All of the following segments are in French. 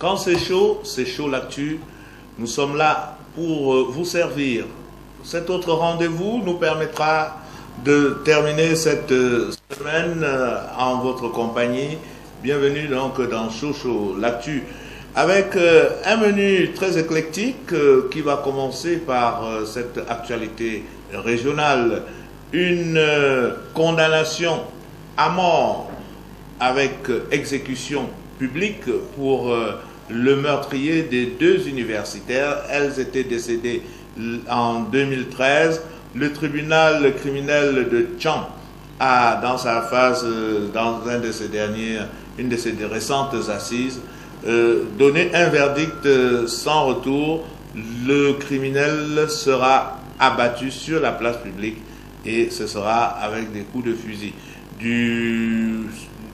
Quand c'est chaud l'actu. Nous sommes là pour vous servir. Cet autre rendez-vous nous permettra de terminer cette semaine en votre compagnie. Bienvenue donc dans Chaud l'actu, avec un menu très éclectique qui va commencer par cette actualité régionale. Une condamnation à mort avec exécution publique pour le meurtrier des deux universitaires. Elles étaient décédées en 2013. Le tribunal criminel de Tchang a, dans sa phase, dans une de ses récentes assises, donné un verdict sans retour. Le criminel sera abattu sur la place publique et ce sera avec des coups de fusil.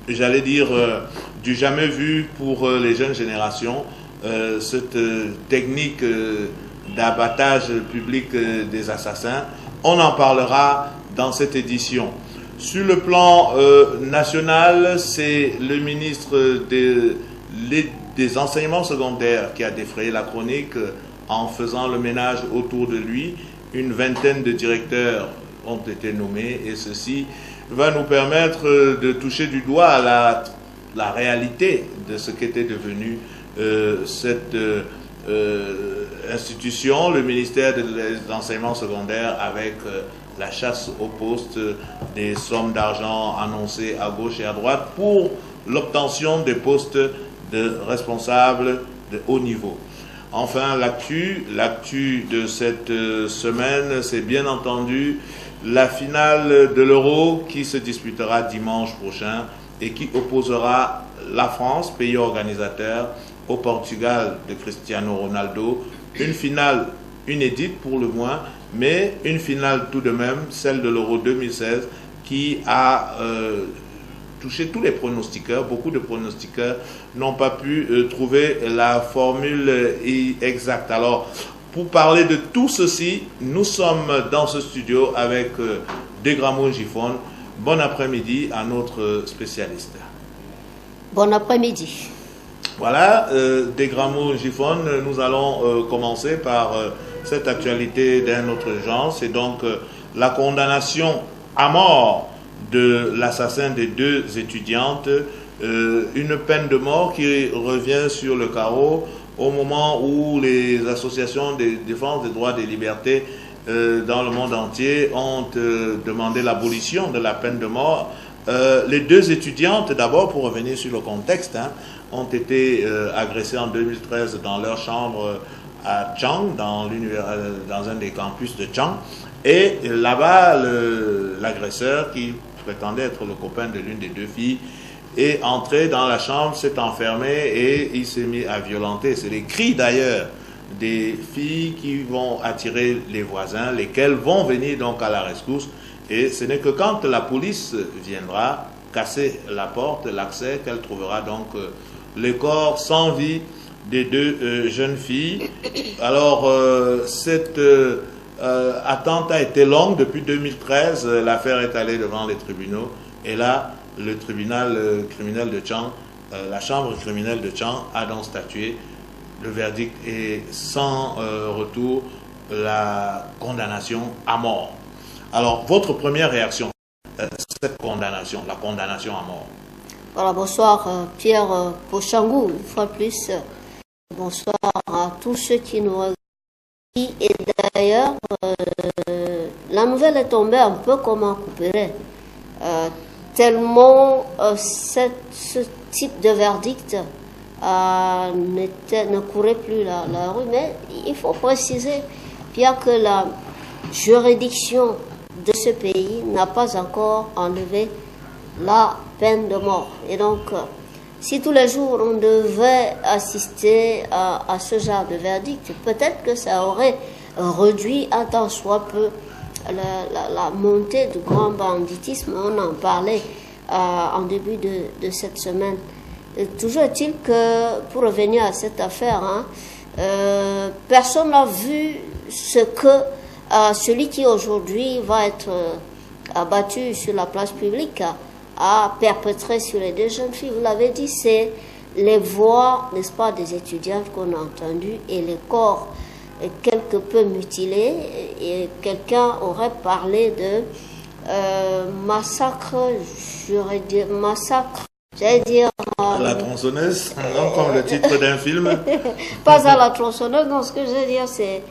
J'allais dire, du jamais vu pour les jeunes générations, cette technique d'abattage public des assassins. On en parlera dans cette édition. Sur le plan national, c'est le ministre des enseignements secondaires qui a défrayé la chronique en faisant le ménage autour de lui. Une vingtaine de directeurs ont été nommés et ceci va nous permettre de toucher du doigt à la réalité de ce qu'était devenu cette institution, le ministère des enseignements secondaires, avec la chasse au poste, des sommes d'argent annoncées à gauche et à droite pour l'obtention des postes de responsables de haut niveau. Enfin, l'actu de cette semaine, c'est bien entendu la finale de l'Euro qui se disputera dimanche prochain et qui opposera la France, pays organisateur, au Portugal de Cristiano Ronaldo. Une finale inédite pour le moins, mais une finale tout de même, celle de l'Euro 2016, qui a touché tous les pronostiqueurs. Beaucoup de pronostiqueurs n'ont pas pu trouver la formule exacte. Alors, pour parler de tout ceci, nous sommes dans ce studio avec Degramo Gifone. Bon après-midi à notre spécialiste. Bon après-midi. Voilà, Degramo Gifone, nous allons commencer par cette actualité d'un autre genre. C'est donc la condamnation à mort de l'assassin des deux étudiantes. Une peine de mort qui revient sur le carreau au moment où les associations de défense des droits et des libertés dans le monde entier ont demandé l'abolition de la peine de mort. Les deux étudiantes, d'abord pour revenir sur le contexte, ont été agressées en 2013 dans leur chambre à Chang, dans un des campus de Chang. Et là-bas, l'agresseur, qui prétendait être le copain de l'une des deux filles, est entré dans la chambre, s'est enfermé et il s'est mis à violenter. C'est les cris d'ailleurs des filles qui vont attirer les voisins, lesquels vont venir donc à la rescousse. Et ce n'est que quand la police viendra casser la porte, l'accès, qu'elle trouvera donc les corps sans vie des deux jeunes filles. Alors, cette attente a été longue depuis 2013. L'affaire est allée devant les tribunaux. Et là, le tribunal criminel de Chang, la chambre criminelle de Chang a donc statué. Le verdict est sans retour, la condamnation à mort. Alors, votre première réaction, cette condamnation, la condamnation à mort? Voilà, bonsoir Pierre Pochangou, une fois plus. Bonsoir à tous ceux qui nous regardent. Et d'ailleurs, la nouvelle est tombée un peu comme un couperet. Tellement ce type de verdict ne courait plus la rue. Mais il faut préciser, Pierre, que la juridiction de ce pays n'a pas encore enlevé la peine de mort. Et donc, si tous les jours on devait assister à ce genre de verdict, peut-être que ça aurait réduit un tant soit peu la montée du grand banditisme. On en parlait en début de cette semaine. Toujours est-il que, pour revenir à cette affaire, personne n'a vu ce que celui qui aujourd'hui va être abattu sur la place publique a perpétré sur les deux jeunes filles. Vous l'avez dit, c'est les voix, n'est-ce pas, des étudiantes qu'on a entendues et les corps quelque peu mutilés. Et quelqu'un aurait parlé de massacre, j'allais dire... À la tronçonneuse, non, comme le titre d'un film. Pas à la tronçonneuse, non, ce que je veux dire, c'est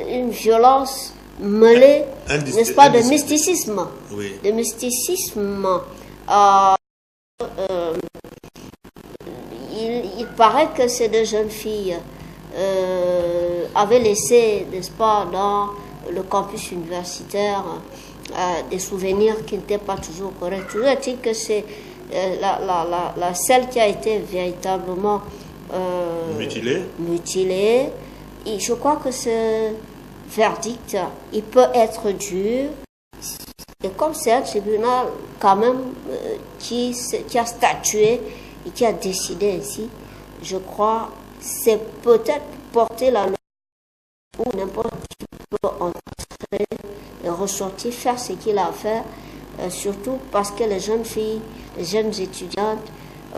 une violence mêlée, n'est-ce pas, de mysticisme. Oui. De mysticisme. Il paraît que ces deux jeunes filles avaient laissé, n'est-ce pas, dans le campus universitaire des souvenirs qui n'étaient pas toujours corrects. Toujours est-il que c'est celle qui a été véritablement mutilée. Et je crois que ce verdict, il peut être dur. Et comme c'est un tribunal quand même qui a statué et qui a décidé ainsi, je crois c'est peut-être porter la loi où n'importe qui peut entrer et ressortir, faire ce qu'il a à faire, surtout parce que les jeunes filles, les jeunes étudiantes,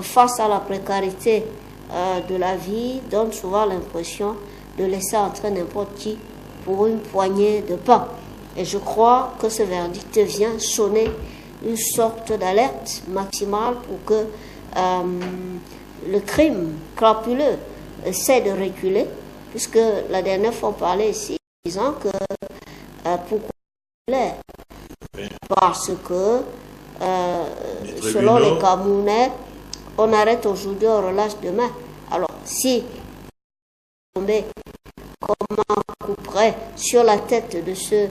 face à la précarité de la vie, donnent souvent l'impression de laisser entrer n'importe qui pour une poignée de pain. Et je crois que ce verdict vient sonner une sorte d'alerte maximale pour que le crime crapuleux essaie de reculer, puisque la dernière fois on parlait ici, disant que pourquoi parce que selon les Camerounais, on arrête aujourd'hui, on relâche demain. Alors si on met comme un coup près sur la tête de ce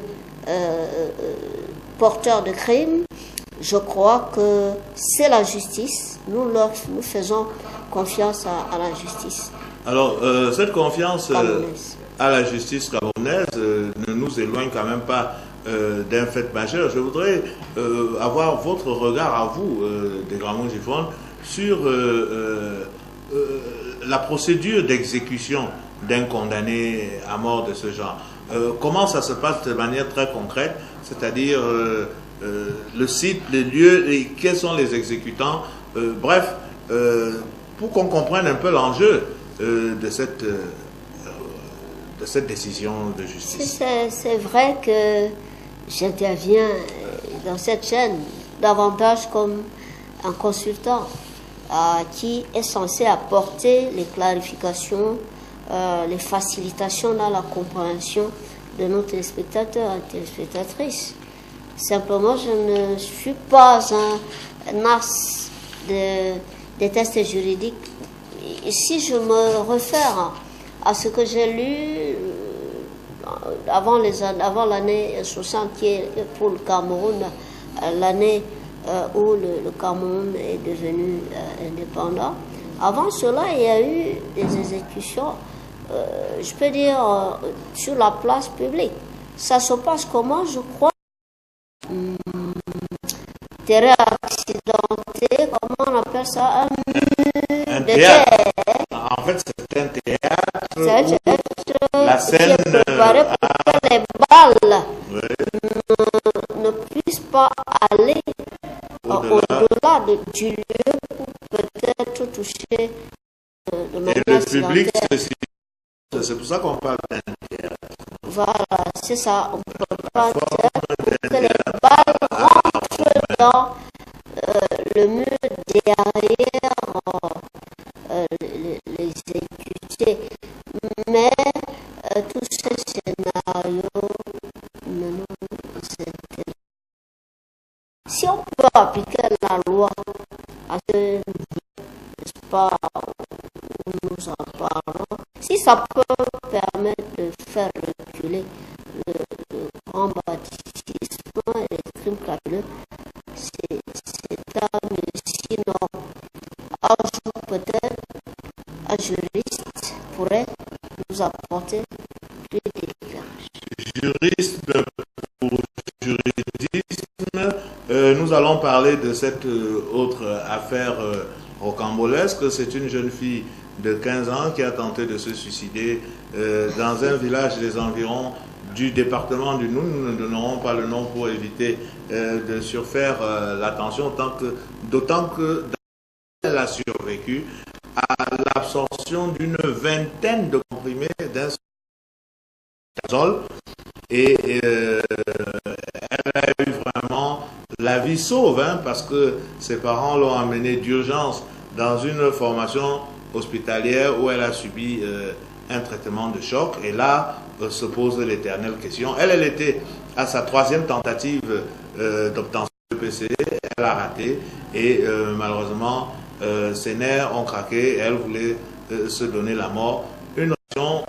porteur de crime, je crois que c'est la justice. Nous faisons confiance à la justice. Alors, cette confiance à la justice camerounaise ne nous éloigne quand même pas d'un fait majeur. Je voudrais avoir votre regard à vous, Desgramont Gifone, sur la procédure d'exécution d'un condamné à mort de ce genre. Comment ça se passe de manière très concrète, c'est-à-dire le site, les lieux, et quels sont les exécutants, bref, pour qu'on comprenne un peu l'enjeu de cette décision de justice. C'est vrai que j'interviens dans cette chaîne davantage comme un consultant qui est censé apporter les clarifications, les facilitations dans la compréhension de nos téléspectateurs et téléspectatrices. Simplement, je ne suis pas un as des tests juridiques. Et si je me réfère à ce que j'ai lu avant l'année 60, qui est pour le Cameroun, l'année où le Cameroun est devenu indépendant, avant cela, il y a eu des exécutions, je peux dire, sur la place publique. Ça se passe comment, je crois, terrain accidenté, comment on appelle ça, un théâtre. En fait, c'est un théâtre. La scène est préparée pour que les balles ne puissent pas aller au-delà du lieu pour peut-être toucher de manière accidentelle. C'est pour ça qu'on parle d'un théâtre. Voilà, c'est ça. On peut pas dire pour que les balles rentrent dans le mur derrière les exécutés. Mais tous ces scénarios ne nous intéressent. Si on peut appliquer la loi à ce niveau, n'est-ce pas, où nous en parlons, si ça peut permettre de faire reculer le grand banditisme et les crimes crapuleux, c'est un sinon. Un jour peut-être un juriste pourrait nous apporter plus d'éclairage. Juriste pour juridisme, nous allons parler de cette autre affaire rocambolesque. C'est une jeune fille de 15 ans qui a tenté de se suicider dans un village des environs du département du Noun. Nous ne donnerons pas le nom pour éviter de surfaire l'attention, d'autant que elle a survécu à l'absorption d'une vingtaine de comprimés d'un sol et elle a eu vraiment la vie sauve, hein, parce que ses parents l'ont amenée d'urgence dans une formation hospitalière où elle a subi un traitement de choc. Et là se pose l'éternelle question. Elle était à sa 3e tentative d'obtention de PC, elle a raté et malheureusement ses nerfs ont craqué, elle voulait se donner la mort. Une réaction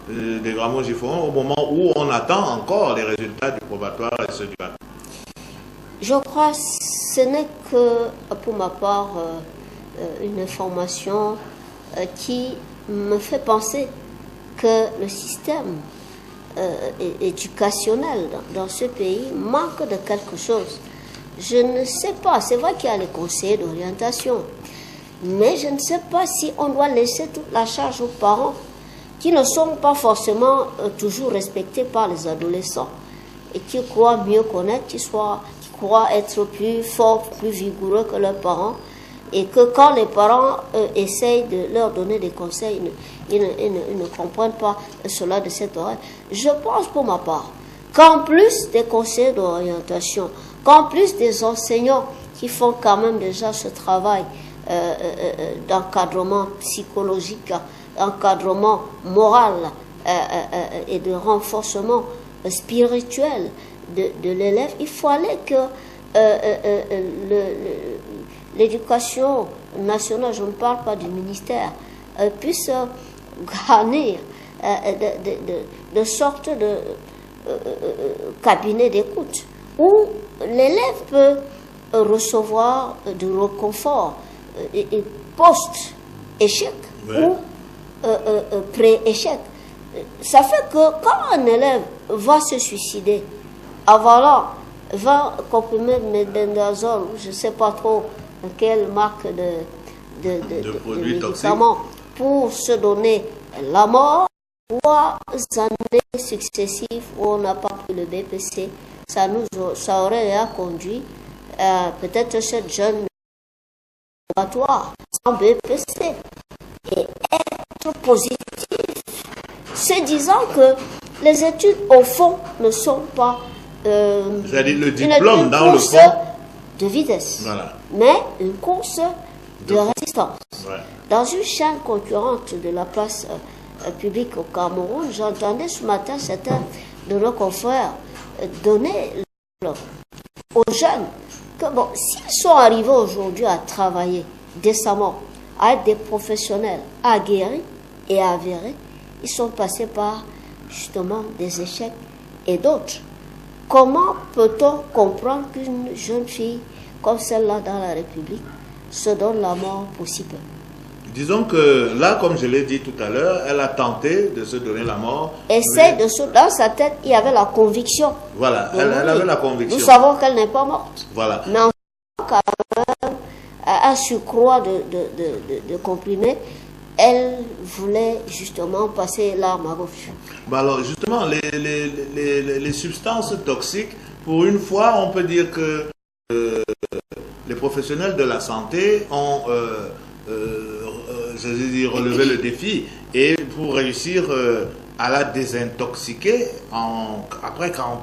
des Gramont-Giffon au moment où on attend encore les résultats du probatoire et ceux du bac. Je crois que ce n'est que, pour ma part, une information qui me fait penser que le système éducationnel dans ce pays manque de quelque chose. Je ne sais pas, c'est vrai qu'il y a les conseillers d'orientation, mais je ne sais pas si on doit laisser toute la charge aux parents qui ne sont pas forcément toujours respectés par les adolescents et qui croient mieux connaître, qui croient être plus forts, plus vigoureux que leurs parents, et que quand les parents essayent de leur donner des conseils, ils ne comprennent pas cela de cette oreille. Je pense pour ma part qu'en plus des conseillers d'orientation, qu'en plus des enseignants qui font quand même déjà ce travail d'encadrement psychologique, d'encadrement moral et de renforcement spirituel de l'élève, il fallait que l'éducation nationale, je ne parle pas du ministère, puisse garnir de sorte de cabinet d'écoute où l'élève peut recevoir du réconfort post-échec, oui, ou pré-échec. Ça fait que quand un élève va se suicider, avalant 20 comprimés de methylbenzol, je ne sais pas trop quelle marque de médicaments, pour se donner la mort, 3 années successives où on n'a pas pris le BPC, ça aurait conduit peut-être cette jeune laboratoire sans BPC et être positif, se disant que les études au fond ne sont pas le diplôme dans le fond de vitesse, voilà, mais une course de résistance. Ouais. Dans une chaîne concurrente de la place publique au Cameroun, j'entendais ce matin certains de nos confrères donner aux jeunes que bon, s'ils sont arrivés aujourd'hui à travailler décemment, à être des professionnels aguerris et avérés, ils sont passés par justement des échecs et d'autres. Comment peut-on comprendre qu'une jeune fille comme celle-là dans la République se donne la mort pour si peu? Disons que là, comme je l'ai dit tout à l'heure, elle a tenté de se donner la mort. Dans sa tête, il y avait la conviction. Voilà, elle avait la conviction. Nous savons qu'elle n'est pas morte. Voilà. Mais en quand même, un surcroît de comprimés, elle voulait justement passer l'arme à gauche. Bah alors justement, les substances toxiques, pour une fois, on peut dire que les professionnels de la santé ont relevé le défi et pour réussir à la désintoxiquer après 40